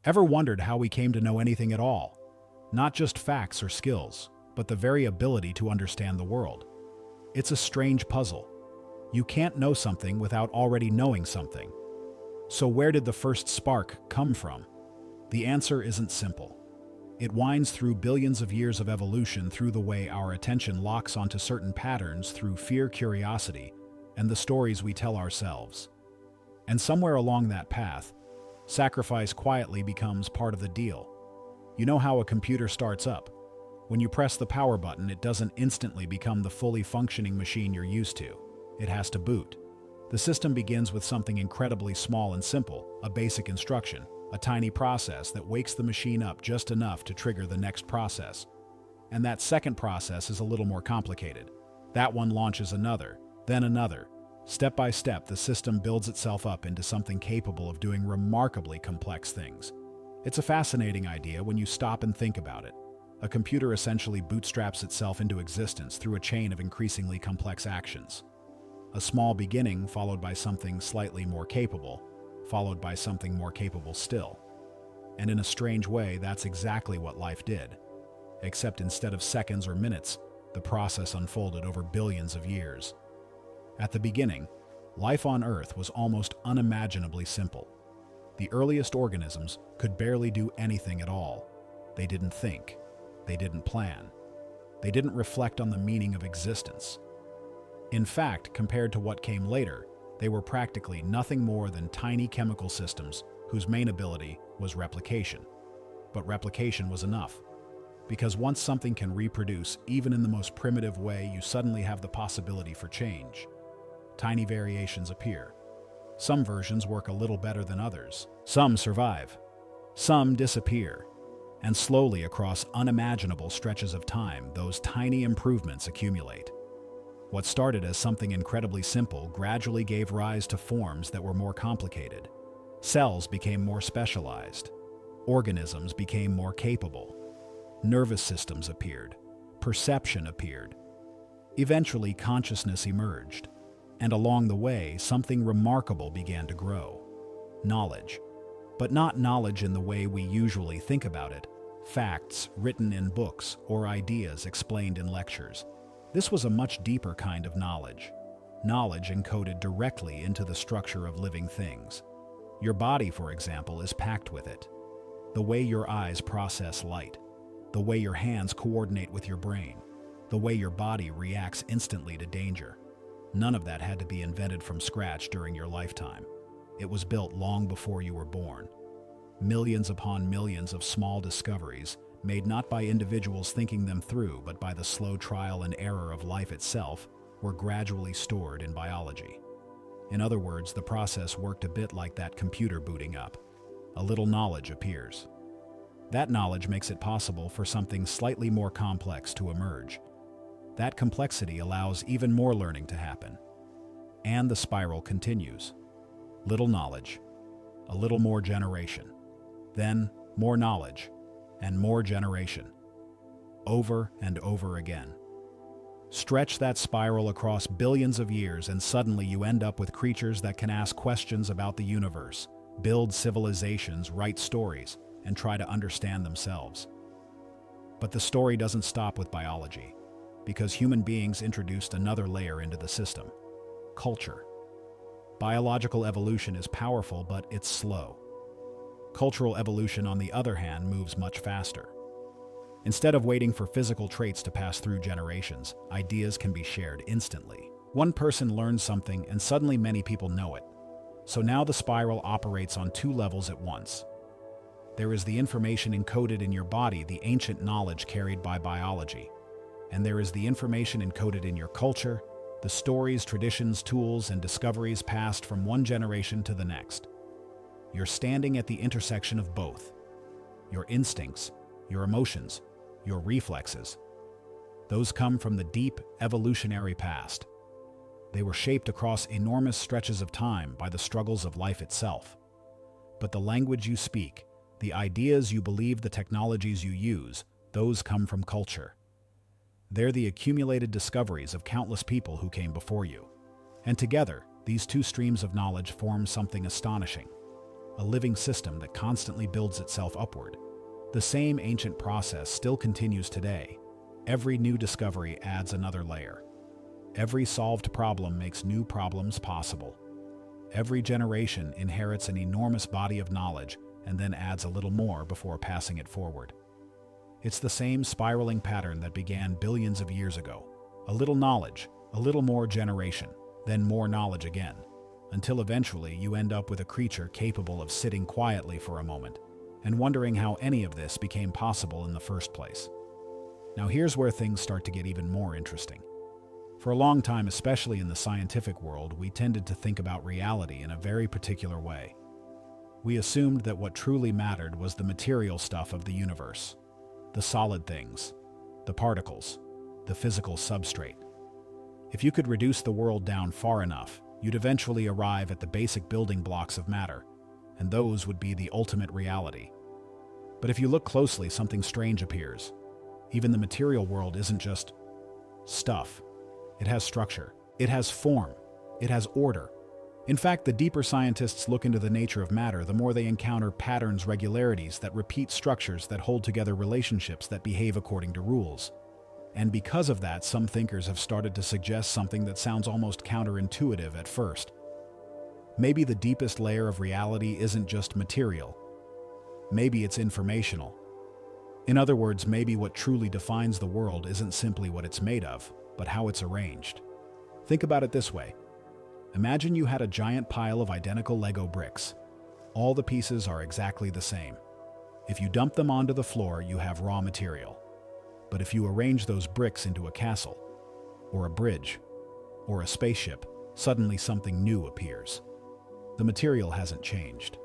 Ever wondered how we came to know anything at all? Not just facts or skills, but the very ability to understand the world. It's a strange puzzle. You can't know something without already knowing something. So where did the first spark come from? The answer isn't simple. It winds through billions of years of evolution through the way our attention locks onto certain patterns through fear, curiosity, and the stories we tell ourselves. And somewhere along that path, sacrifice quietly becomes part of the deal. You know how a computer starts up? When you press the power button, it doesn't instantly become the fully functioning machine you're used to. It has to boot. The system begins with something incredibly small and simple, a basic instruction, a tiny process that wakes the machine up just enough to trigger the next process. And that second process is a little more complicated. That one launches another, then another. Step by step, the system builds itself up into something capable of doing remarkably complex things. It's a fascinating idea when you stop and think about it. A computer essentially bootstraps itself into existence through a chain of increasingly complex actions. A small beginning followed by something slightly more capable, followed by something more capable still. And in a strange way, that's exactly what life did. Except instead of seconds or minutes, the process unfolded over billions of years. At the beginning, life on Earth was almost unimaginably simple. The earliest organisms could barely do anything at all. They didn't think. They didn't plan. They didn't reflect on the meaning of existence. In fact, compared to what came later, they were practically nothing more than tiny chemical systems whose main ability was replication. But replication was enough. Because once something can reproduce, even in the most primitive way, you suddenly have the possibility for change. Tiny variations appear. Some versions work a little better than others. Some survive. Some disappear. And slowly, across unimaginable stretches of time, those tiny improvements accumulate. What started as something incredibly simple gradually gave rise to forms that were more complicated. Cells became more specialized. Organisms became more capable. Nervous systems appeared. Perception appeared. Eventually, consciousness emerged. And along the way, something remarkable began to grow. Knowledge. But not knowledge in the way we usually think about it. Facts written in books or ideas explained in lectures. This was a much deeper kind of knowledge. Knowledge encoded directly into the structure of living things. Your body, for example, is packed with it. The way your eyes process light. The way your hands coordinate with your brain. The way your body reacts instantly to danger. None of that had to be invented from scratch during your lifetime. It was built long before you were born. Millions upon millions of small discoveries, made not by individuals thinking them through, but by the slow trial and error of life itself, were gradually stored in biology. In other words, the process worked a bit like that computer booting up. A little knowledge appears. That knowledge makes it possible for something slightly more complex to emerge. That complexity allows even more learning to happen. And the spiral continues. Little knowledge, a little more generation, then more knowledge, and more generation. Over and over again. Stretch that spiral across billions of years and suddenly you end up with creatures that can ask questions about the universe, build civilizations, write stories, and try to understand themselves. But the story doesn't stop with biology, because human beings introduced another layer into the system: culture. Biological evolution is powerful, but it's slow. Cultural evolution, on the other hand, moves much faster. Instead of waiting for physical traits to pass through generations, ideas can be shared instantly. One person learns something and suddenly many people know it. So now the spiral operates on two levels at once. There is the information encoded in your body, the ancient knowledge carried by biology. And there is the information encoded in your culture, the stories, traditions, tools, and discoveries passed from one generation to the next. You're standing at the intersection of both. Your instincts, your emotions, your reflexes. Those come from the deep evolutionary past. They were shaped across enormous stretches of time by the struggles of life itself. But the language you speak, the ideas you believe, the technologies you use, those come from culture. They're the accumulated discoveries of countless people who came before you. And together, these two streams of knowledge form something astonishing. a living system that constantly builds itself upward. The same ancient process still continues today. Every new discovery adds another layer. Every solved problem makes new problems possible. Every generation inherits an enormous body of knowledge and then adds a little more before passing it forward. It's the same spiraling pattern that began billions of years ago. A little knowledge, a little more generation, then more knowledge again, until eventually you end up with a creature capable of sitting quietly for a moment and wondering how any of this became possible in the first place. Now here's where things start to get even more interesting. For a long time, especially in the scientific world, we tended to think about reality in a very particular way. We assumed that what truly mattered was the material stuff of the universe, the solid things, the particles, the physical substrate. If you could reduce the world down far enough, you'd eventually arrive at the basic building blocks of matter, and those would be the ultimate reality. But if you look closely, something strange appears. Even the material world isn't just stuff. It has structure. It has form. It has order. In fact, the deeper scientists look into the nature of matter, the more they encounter patterns, regularities that repeat structures that hold together relationships that behave according to rules. And because of that, some thinkers have started to suggest something that sounds almost counterintuitive at first. Maybe the deepest layer of reality isn't just material. Maybe it's informational. In other words, maybe what truly defines the world isn't simply what it's made of, but how it's arranged. Think about it this way. Imagine you had a giant pile of identical Lego bricks. All the pieces are exactly the same. If you dump them onto the floor, you have raw material. But if you arrange those bricks into a castle, or a bridge, or a spaceship, suddenly something new appears. The material hasn't changed,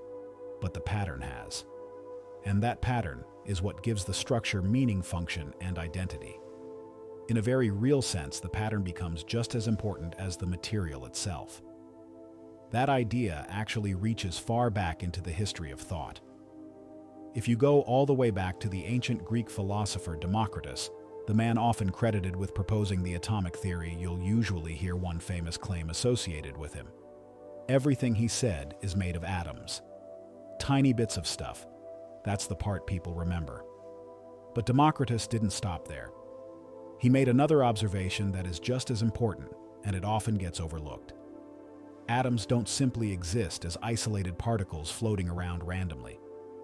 but the pattern has. And that pattern is what gives the structure meaning, function, and identity. In a very real sense, the pattern becomes just as important as the material itself. That idea actually reaches far back into the history of thought. If you go all the way back to the ancient Greek philosopher Democritus, the man often credited with proposing the atomic theory, you'll usually hear one famous claim associated with him. Everything he said is made of atoms. Tiny bits of stuff. That's the part people remember. But Democritus didn't stop there. He made another observation that is just as important, and it often gets overlooked. Atoms don't simply exist as isolated particles floating around randomly.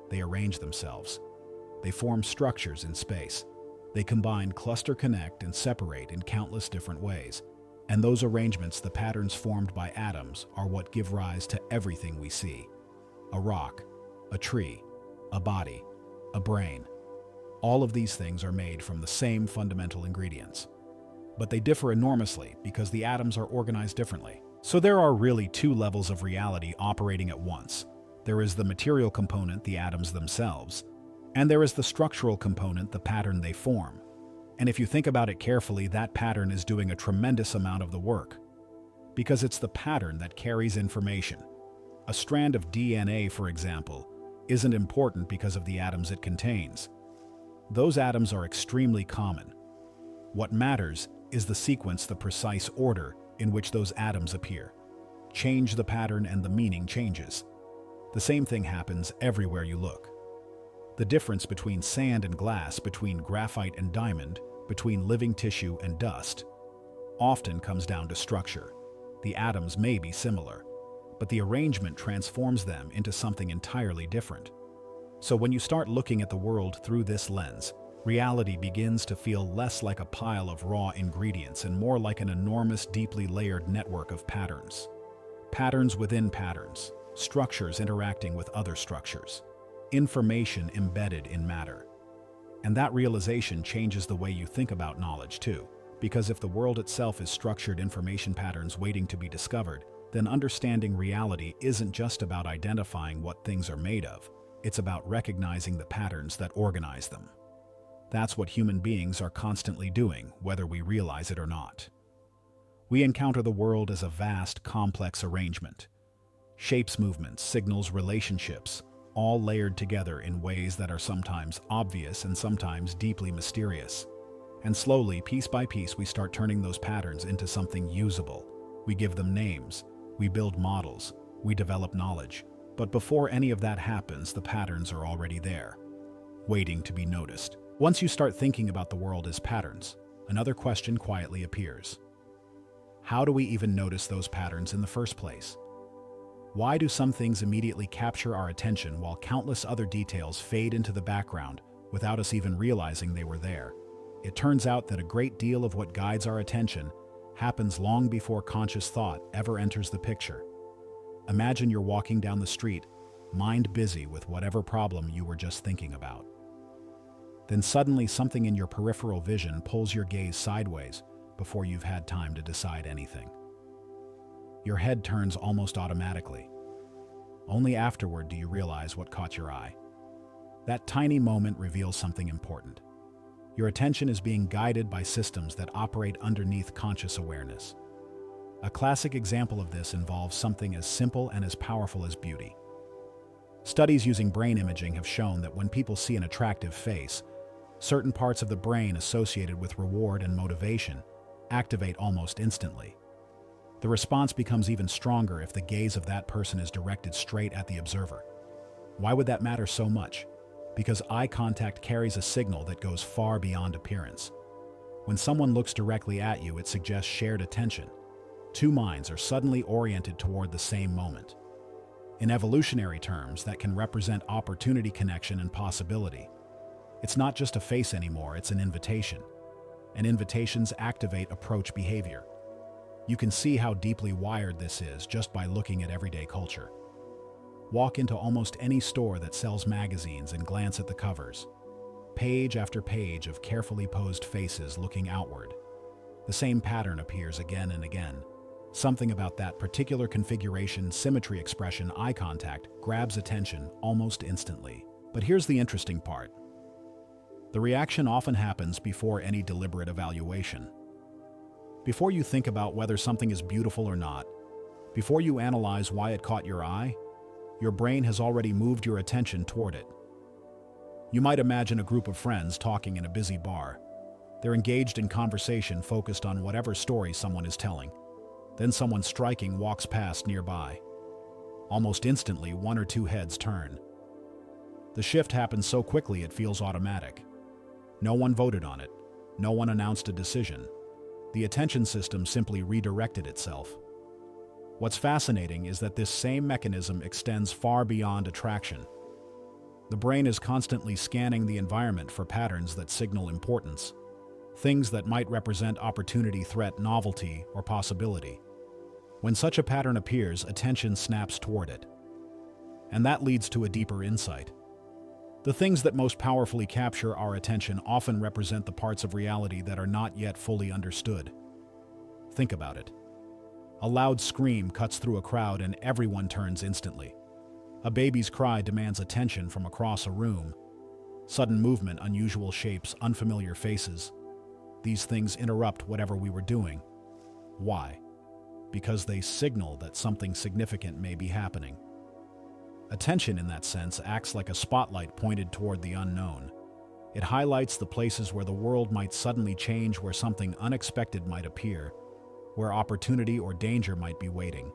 They arrange themselves. They form structures in space. They combine, cluster, connect, and separate in countless different ways. And those arrangements, the patterns formed by atoms, are what give rise to everything we see. A rock, a tree, a body, a brain. All of these things are made from the same fundamental ingredients. But they differ enormously because the atoms are organized differently. So there are really two levels of reality operating at once. There is the material component, the atoms themselves, and there is the structural component, the pattern they form. And if you think about it carefully, that pattern is doing a tremendous amount of the work. Because it's the pattern that carries information. A strand of DNA, for example, isn't important because of the atoms it contains. Those atoms are extremely common. What matters is the sequence, the precise order in which those atoms appear. Change the pattern and the meaning changes. The same thing happens everywhere you look. The difference between sand and glass, between graphite and diamond, between living tissue and dust, often comes down to structure. The atoms may be similar, but the arrangement transforms them into something entirely different. So when you start looking at the world through this lens, reality begins to feel less like a pile of raw ingredients and more like an enormous, deeply layered network of patterns. Patterns within patterns, structures interacting with other structures, information embedded in matter. And that realization changes the way you think about knowledge too, because if the world itself is structured information patterns waiting to be discovered, then understanding reality isn't just about identifying what things are made of. It's about recognizing the patterns that organize them. That's what human beings are constantly doing, whether we realize it or not. We encounter the world as a vast, complex arrangement. Shapes, movements, signals, relationships, all layered together in ways that are sometimes obvious and sometimes deeply mysterious. And slowly, piece by piece, we start turning those patterns into something usable. We give them names, we build models, we develop knowledge. But before any of that happens, the patterns are already there, waiting to be noticed. Once you start thinking about the world as patterns, another question quietly appears. How do we even notice those patterns in the first place? Why do some things immediately capture our attention while countless other details fade into the background without us even realizing they were there? It turns out that a great deal of what guides our attention happens long before conscious thought ever enters the picture. Imagine you're walking down the street, mind busy with whatever problem you were just thinking about. Then suddenly something in your peripheral vision pulls your gaze sideways before you've had time to decide anything. Your head turns almost automatically. Only afterward do you realize what caught your eye. That tiny moment reveals something important. Your attention is being guided by systems that operate underneath conscious awareness. A classic example of this involves something as simple and as powerful as beauty. Studies using brain imaging have shown that when people see an attractive face, certain parts of the brain associated with reward and motivation activate almost instantly. The response becomes even stronger if the gaze of that person is directed straight at the observer. Why would that matter so much? Because eye contact carries a signal that goes far beyond appearance. When someone looks directly at you, it suggests shared attention. Two minds are suddenly oriented toward the same moment. In evolutionary terms, that can represent opportunity, connection, and possibility. It's not just a face anymore, it's an invitation. And invitations activate approach behavior. You can see how deeply wired this is just by looking at everyday culture. Walk into almost any store that sells magazines and glance at the covers. Page after page of carefully posed faces looking outward. The same pattern appears again and again. Something about that particular configuration, symmetry, expression, eye contact grabs attention almost instantly. But here's the interesting part. The reaction often happens before any deliberate evaluation. Before you think about whether something is beautiful or not, before you analyze why it caught your eye, your brain has already moved your attention toward it. You might imagine a group of friends talking in a busy bar. They're engaged in conversation focused on whatever story someone is telling. Then someone striking walks past nearby. Almost instantly, one or two heads turn. The shift happens so quickly it feels automatic. No one voted on it. No one announced a decision. The attention system simply redirected itself. What's fascinating is that this same mechanism extends far beyond attraction. The brain is constantly scanning the environment for patterns that signal importance, things that might represent opportunity, threat, novelty, or possibility. When such a pattern appears, attention snaps toward it. And that leads to a deeper insight. The things that most powerfully capture our attention often represent the parts of reality that are not yet fully understood. Think about it. A loud scream cuts through a crowd and everyone turns instantly. A baby's cry demands attention from across a room. Sudden movement, unusual shapes, unfamiliar faces. These things interrupt whatever we were doing. Why? Because they signal that something significant may be happening. Attention, in that sense, acts like a spotlight pointed toward the unknown. It highlights the places where the world might suddenly change, where something unexpected might appear, where opportunity or danger might be waiting.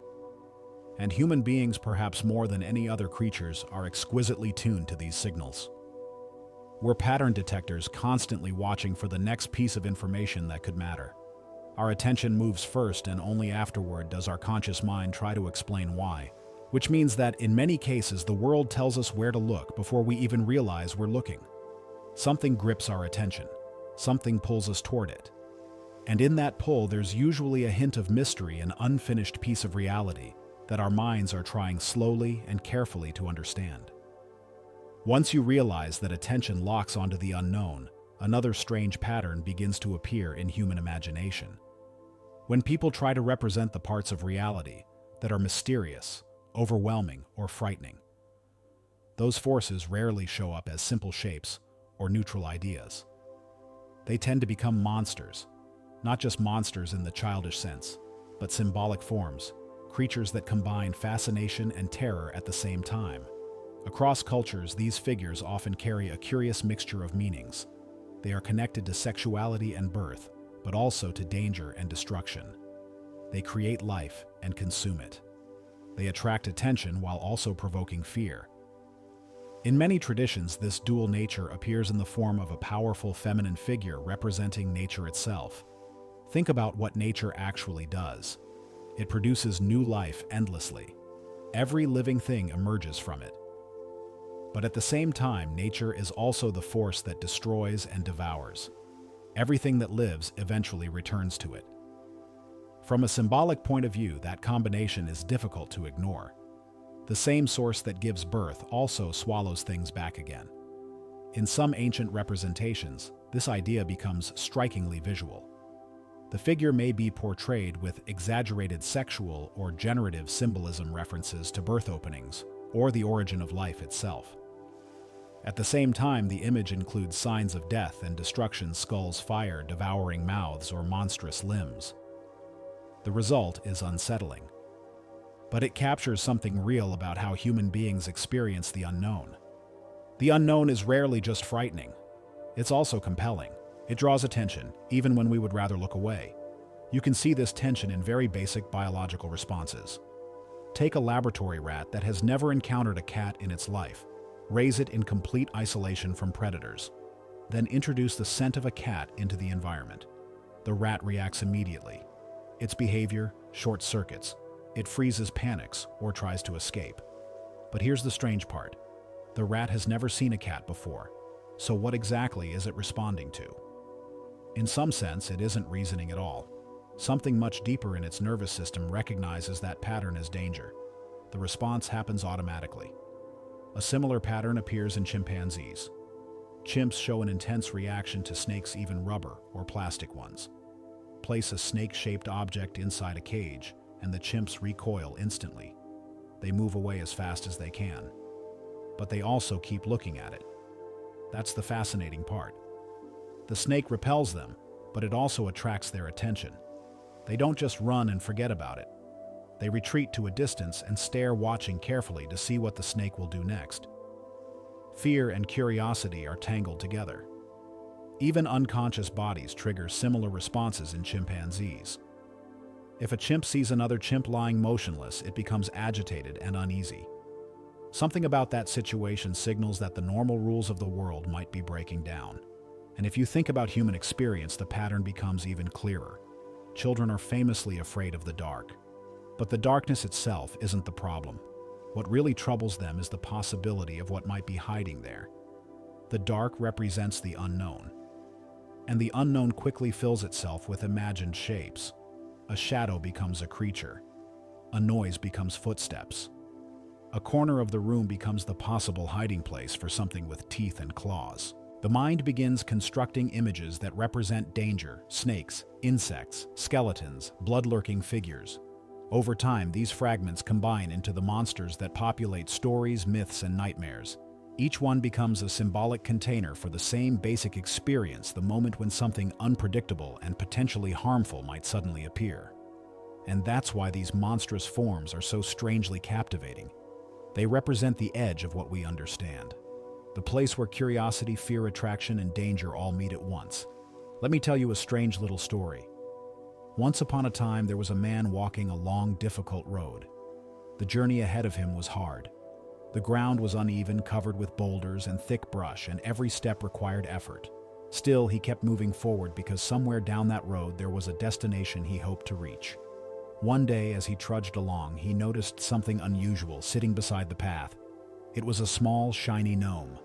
And human beings, perhaps more than any other creatures, are exquisitely tuned to these signals. We're pattern detectors, constantly watching for the next piece of information that could matter. Our attention moves first, and only afterward does our conscious mind try to explain why. Which means that, in many cases, the world tells us where to look before we even realize we're looking. Something grips our attention. Something pulls us toward it. And in that pull, there's usually a hint of mystery, an unfinished piece of reality that our minds are trying slowly and carefully to understand. Once you realize that attention locks onto the unknown, another strange pattern begins to appear in human imagination. When people try to represent the parts of reality that are mysterious, overwhelming, or frightening, those forces rarely show up as simple shapes or neutral ideas. They tend to become monsters, not just monsters in the childish sense, but symbolic forms, creatures that combine fascination and terror at the same time. Across cultures, these figures often carry a curious mixture of meanings. They are connected to sexuality and birth, but also to danger and destruction. They create life and consume it. They attract attention while also provoking fear. In many traditions, this dual nature appears in the form of a powerful feminine figure representing nature itself. Think about what nature actually does. It produces new life endlessly. Every living thing emerges from it. But at the same time, nature is also the force that destroys and devours. Everything that lives eventually returns to it. From a symbolic point of view, that combination is difficult to ignore. The same source that gives birth also swallows things back again. In some ancient representations, this idea becomes strikingly visual. The figure may be portrayed with exaggerated sexual or generative symbolism, references to birth openings, or the origin of life itself. At the same time, the image includes signs of death and destruction: skulls, fire, devouring mouths, or monstrous limbs. The result is unsettling. But it captures something real about how human beings experience the unknown. The unknown is rarely just frightening. It's also compelling. It draws attention, even when we would rather look away. You can see this tension in very basic biological responses. Take a laboratory rat that has never encountered a cat in its life. Raise it in complete isolation from predators. Then introduce the scent of a cat into the environment. The rat reacts immediately. Its behavior short circuits. It freezes, panics, or tries to escape. But here's the strange part. The rat has never seen a cat before. So what exactly is it responding to? In some sense, it isn't reasoning at all. Something much deeper in its nervous system recognizes that pattern as danger. The response happens automatically. A similar pattern appears in chimpanzees. Chimps show an intense reaction to snakes, even rubber or plastic ones. Place a snake-shaped object inside a cage, and the chimps recoil instantly. They move away as fast as they can. But they also keep looking at it. That's the fascinating part. The snake repels them, but it also attracts their attention. They don't just run and forget about it. They retreat to a distance and stare, watching carefully to see what the snake will do next. Fear and curiosity are tangled together. Even unconscious bodies trigger similar responses in chimpanzees. If a chimp sees another chimp lying motionless, it becomes agitated and uneasy. Something about that situation signals that the normal rules of the world might be breaking down. And if you think about human experience, the pattern becomes even clearer. Children are famously afraid of the dark. But the darkness itself isn't the problem. What really troubles them is the possibility of what might be hiding there. The dark represents the unknown. And the unknown quickly fills itself with imagined shapes. A shadow becomes a creature. A noise becomes footsteps. A corner of the room becomes the possible hiding place for something with teeth and claws. The mind begins constructing images that represent danger: snakes, insects, skeletons, blood-lurking figures. Over time, these fragments combine into the monsters that populate stories, myths, and nightmares. Each one becomes a symbolic container for the same basic experience: the moment when something unpredictable and potentially harmful might suddenly appear. And that's why these monstrous forms are so strangely captivating. They represent the edge of what we understand. The place where curiosity, fear, attraction, and danger all meet at once. Let me tell you a strange little story. Once upon a time, there was a man walking a long, difficult road. The journey ahead of him was hard. The ground was uneven, covered with boulders and thick brush, and every step required effort. Still, he kept moving forward because somewhere down that road there was a destination he hoped to reach. One day, as he trudged along, he noticed something unusual sitting beside the path. It was a small, shiny gnome.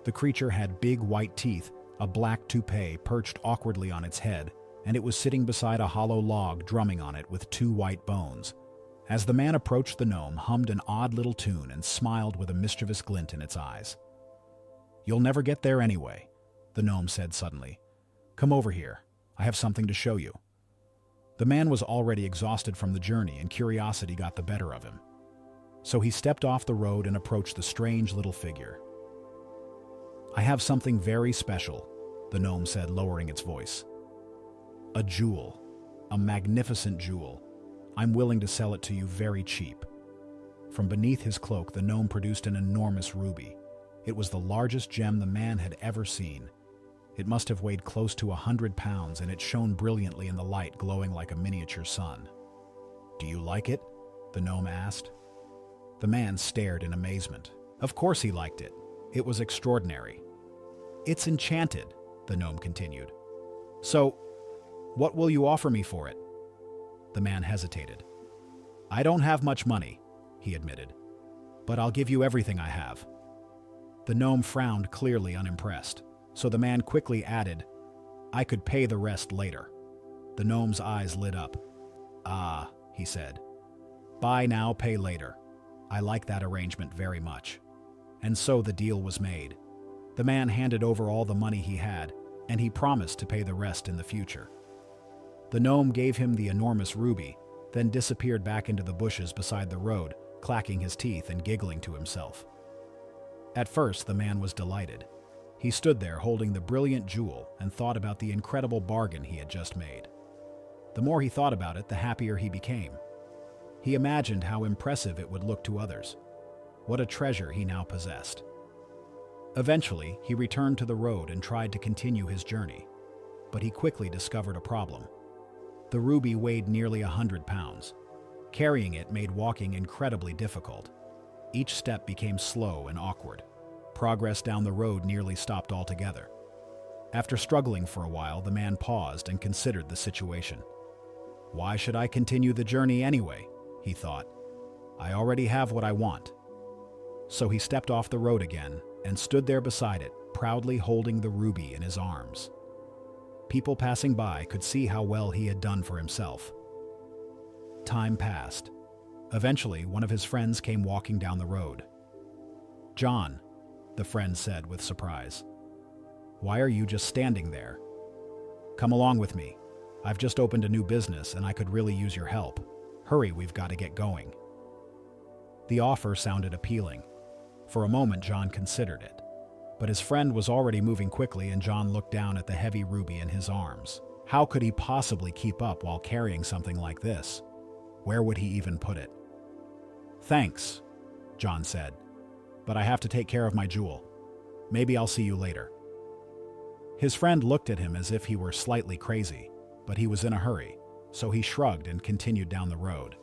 The creature had big white teeth, a black toupee perched awkwardly on its head, and it was sitting beside a hollow log, drumming on it with two white bones. As the man approached, the gnome hummed an odd little tune and smiled with a mischievous glint in its eyes. "You'll never get there anyway," the gnome said suddenly. "Come over here. I have something to show you." The man was already exhausted from the journey, and curiosity got the better of him. So he stepped off the road and approached the strange little figure. "I have something very special," the gnome said, lowering its voice. "A jewel. A magnificent jewel. I'm willing to sell it to you very cheap." From beneath his cloak, the gnome produced an enormous ruby. It was the largest gem the man had ever seen. It must have weighed close to 100 pounds, and it shone brilliantly in the light, glowing like a miniature sun. "Do you like it?" the gnome asked. The man stared in amazement. Of course he liked it. It was extraordinary. It's enchanted, the gnome continued. So, what will you offer me for it? The man hesitated. I don't have much money, he admitted, but I'll give you everything I have. The gnome frowned, clearly unimpressed, so the man quickly added, I could pay the rest later. The gnome's eyes lit up. Ah, he said. Buy now, pay later. I like that arrangement very much. And so the deal was made. The man handed over all the money he had, and he promised to pay the rest in the future. The gnome gave him the enormous ruby, then disappeared back into the bushes beside the road, clacking his teeth and giggling to himself. At first, the man was delighted. He stood there holding the brilliant jewel and thought about the incredible bargain he had just made. The more he thought about it, the happier he became. He imagined how impressive it would look to others. What a treasure he now possessed. Eventually, he returned to the road and tried to continue his journey. But he quickly discovered a problem. The ruby weighed nearly 100 pounds. Carrying it made walking incredibly difficult. Each step became slow and awkward. Progress down the road nearly stopped altogether. After struggling for a while, the man paused and considered the situation. Why should I continue the journey anyway? He thought. I already have what I want. So he stepped off the road again and stood there beside it, proudly holding the ruby in his arms. People passing by could see how well he had done for himself. Time passed. Eventually, one of his friends came walking down the road. John, the friend said with surprise. Why are you just standing there? Come along with me. I've just opened a new business and I could really use your help. Hurry, we've got to get going. The offer sounded appealing. For a moment, John considered it. But his friend was already moving quickly and John looked down at the heavy ruby in his arms. How could he possibly keep up while carrying something like this? Where would he even put it? Thanks, John said, but I have to take care of my jewel. Maybe I'll see you later. His friend looked at him as if he were slightly crazy, but he was in a hurry, so he shrugged and continued down the road.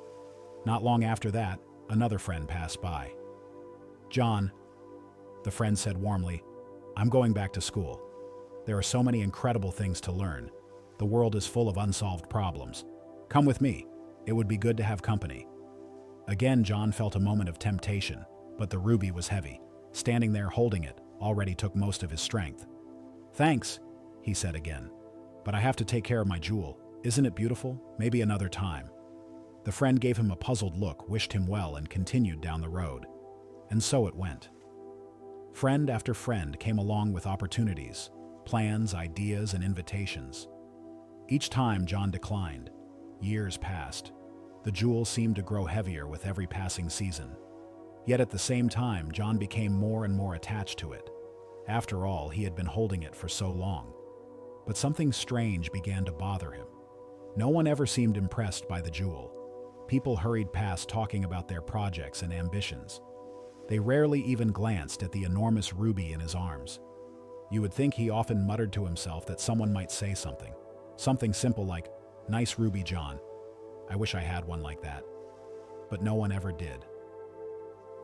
Not long after that, another friend passed by. John, the friend said warmly, I'm going back to school. There are so many incredible things to learn. The world is full of unsolved problems. Come with me. It would be good to have company. Again, John felt a moment of temptation, but the ruby was heavy. Standing there holding it already took most of his strength. Thanks, he said again, but I have to take care of my jewel. Isn't it beautiful? Maybe another time. The friend gave him a puzzled look, wished him well, and continued down the road. And so it went. Friend after friend came along with opportunities, plans, ideas, and invitations. Each time John declined. Years passed. The jewel seemed to grow heavier with every passing season. Yet at the same time, John became more and more attached to it. After all, he had been holding it for so long. But something strange began to bother him. No one ever seemed impressed by the jewel. People hurried past talking about their projects and ambitions. They rarely even glanced at the enormous ruby in his arms. You would think he often muttered to himself that someone might say something. Something simple like, "Nice ruby, John. I wish I had one like that." But no one ever did.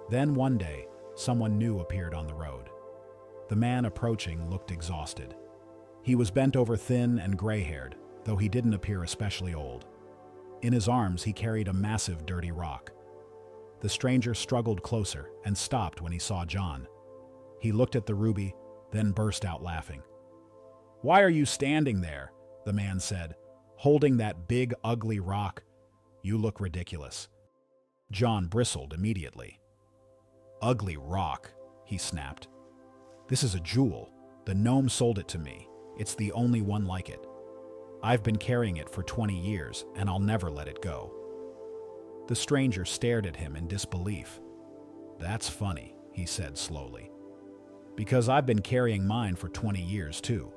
Then one day, someone new appeared on the road. The man approaching looked exhausted. He was bent over, thin and gray-haired, though he didn't appear especially old. In his arms, he carried a massive, dirty rock. The stranger struggled closer and stopped when he saw John. He looked at the ruby, then burst out laughing. "Why are you standing there?" the man said, "holding that big, ugly rock? You look ridiculous." John bristled immediately. "Ugly rock," he snapped. "This is a jewel. The gnome sold it to me. It's the only one like it. I've been carrying it for 20 years, and I'll never let it go." The stranger stared at him in disbelief. "That's funny," he said slowly. "Because I've been carrying mine for 20 years, too."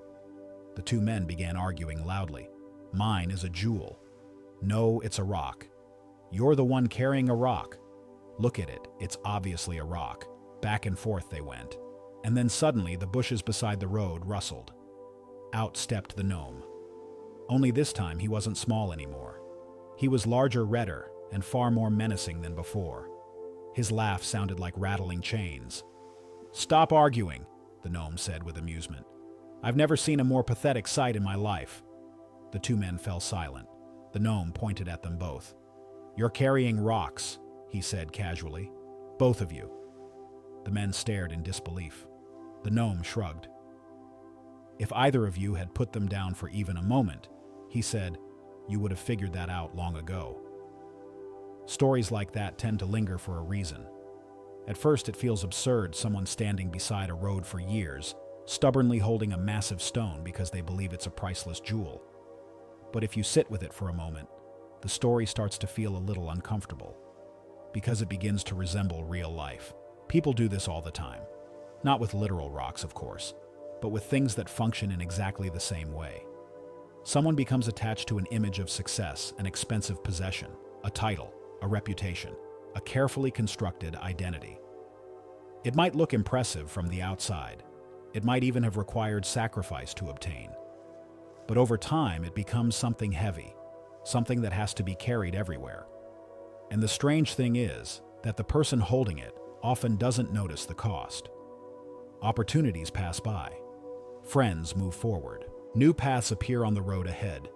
The two men began arguing loudly. "Mine is a jewel." "No, it's a rock." "You're the one carrying a rock." "Look at it, it's obviously a rock." Back and forth they went. And then suddenly the bushes beside the road rustled. Out stepped the gnome. Only this time he wasn't small anymore. He was larger, redder, and far more menacing than before. His laugh sounded like rattling chains. "Stop arguing," the gnome said with amusement. "I've never seen a more pathetic sight in my life." The two men fell silent. The gnome pointed at them both. "You're carrying rocks," he said casually. "Both of you." The men stared in disbelief. The gnome shrugged. "If either of you had put them down for even a moment," he said, "you would have figured that out long ago." Stories like that tend to linger for a reason. At first, it feels absurd, someone standing beside a road for years, stubbornly holding a massive stone because they believe it's a priceless jewel. But if you sit with it for a moment, the story starts to feel a little uncomfortable, because it begins to resemble real life. People do this all the time. Not with literal rocks, of course, but with things that function in exactly the same way. Someone becomes attached to an image of success, an expensive possession, a title, a reputation, a carefully constructed identity. It might look impressive from the outside. It might even have required sacrifice to obtain. But over time, it becomes something heavy, something that has to be carried everywhere. And the strange thing is that the person holding it often doesn't notice the cost. Opportunities pass by. Friends move forward. New paths appear on the road ahead.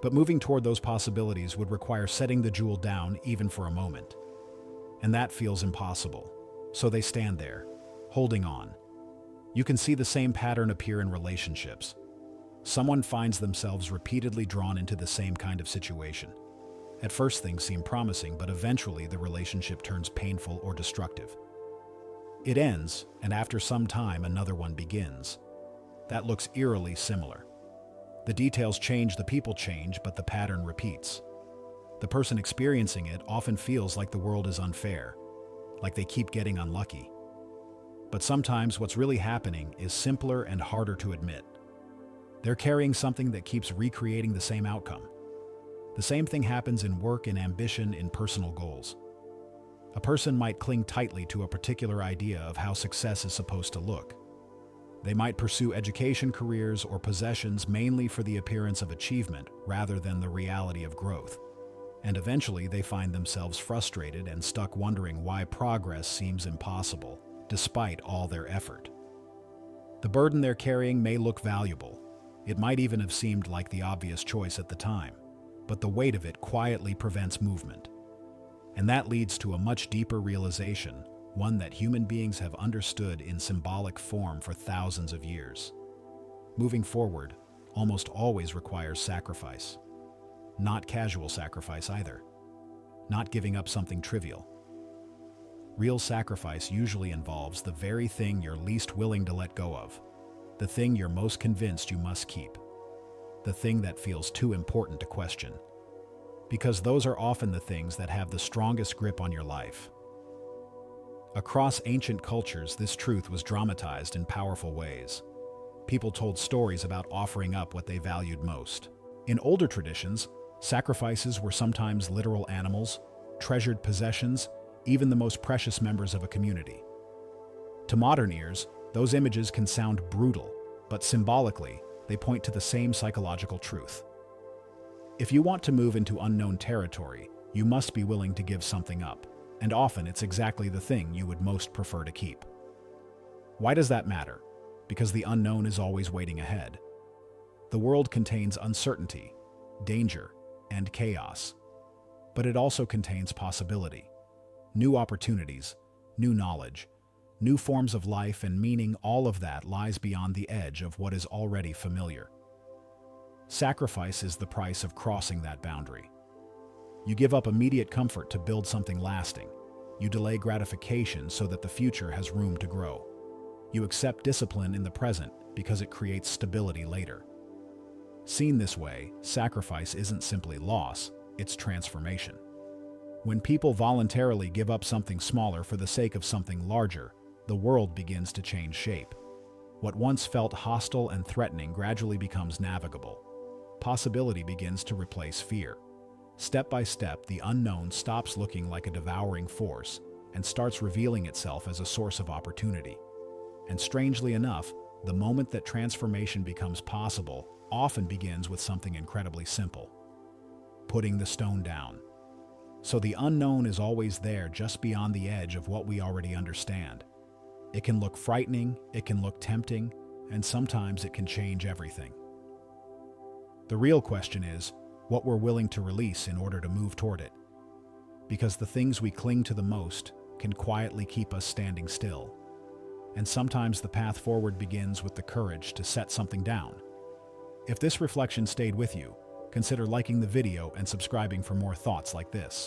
But moving toward those possibilities would require setting the jewel down even for a moment. And that feels impossible. So they stand there, holding on. You can see the same pattern appear in relationships. Someone finds themselves repeatedly drawn into the same kind of situation. At first, things seem promising, but eventually the relationship turns painful or destructive. It ends, and after some time, another one begins. That looks eerily similar. The details change, the people change, but the pattern repeats. The person experiencing it often feels like the world is unfair, like they keep getting unlucky. But sometimes what's really happening is simpler and harder to admit. They're carrying something that keeps recreating the same outcome. The same thing happens in work, in ambition, in personal goals. A person might cling tightly to a particular idea of how success is supposed to look. They might pursue education, careers, or possessions mainly for the appearance of achievement rather than the reality of growth. And eventually they find themselves frustrated and stuck wondering why progress seems impossible, despite all their effort. The burden they're carrying may look valuable. It might even have seemed like the obvious choice at the time, but the weight of it quietly prevents movement. And that leads to a much deeper realization, one that human beings have understood in symbolic form for thousands of years. Moving forward almost always requires sacrifice. Not casual sacrifice either. Not giving up something trivial. Real sacrifice usually involves the very thing you're least willing to let go of, the thing you're most convinced you must keep, the thing that feels too important to question. Because those are often the things that have the strongest grip on your life. Across ancient cultures, this truth was dramatized in powerful ways. People told stories about offering up what they valued most. In older traditions, sacrifices were sometimes literal animals, treasured possessions, even the most precious members of a community. To modern ears, those images can sound brutal, but symbolically, they point to the same psychological truth. If you want to move into unknown territory, you must be willing to give something up, and often it's exactly the thing you would most prefer to keep. Why does that matter? Because the unknown is always waiting ahead. The world contains uncertainty, danger, and chaos, but it also contains possibility, new opportunities, new knowledge, new forms of life and meaning. All of that lies beyond the edge of what is already familiar. Sacrifice is the price of crossing that boundary. You give up immediate comfort to build something lasting. You delay gratification so that the future has room to grow. You accept discipline in the present because it creates stability later. Seen this way, sacrifice isn't simply loss, it's transformation. When people voluntarily give up something smaller for the sake of something larger, the world begins to change shape. What once felt hostile and threatening gradually becomes navigable. Possibility begins to replace fear. Step by step, the unknown stops looking like a devouring force and starts revealing itself as a source of opportunity. And strangely enough, the moment that transformation becomes possible often begins with something incredibly simple: putting the stone down. So the unknown is always there, just beyond the edge of what we already understand. It can look frightening, it can look tempting, and sometimes it can change everything. The real question is what we're willing to release in order to move toward it. Because the things we cling to the most can quietly keep us standing still. And sometimes the path forward begins with the courage to set something down. If this reflection stayed with you, consider liking the video and subscribing for more thoughts like this.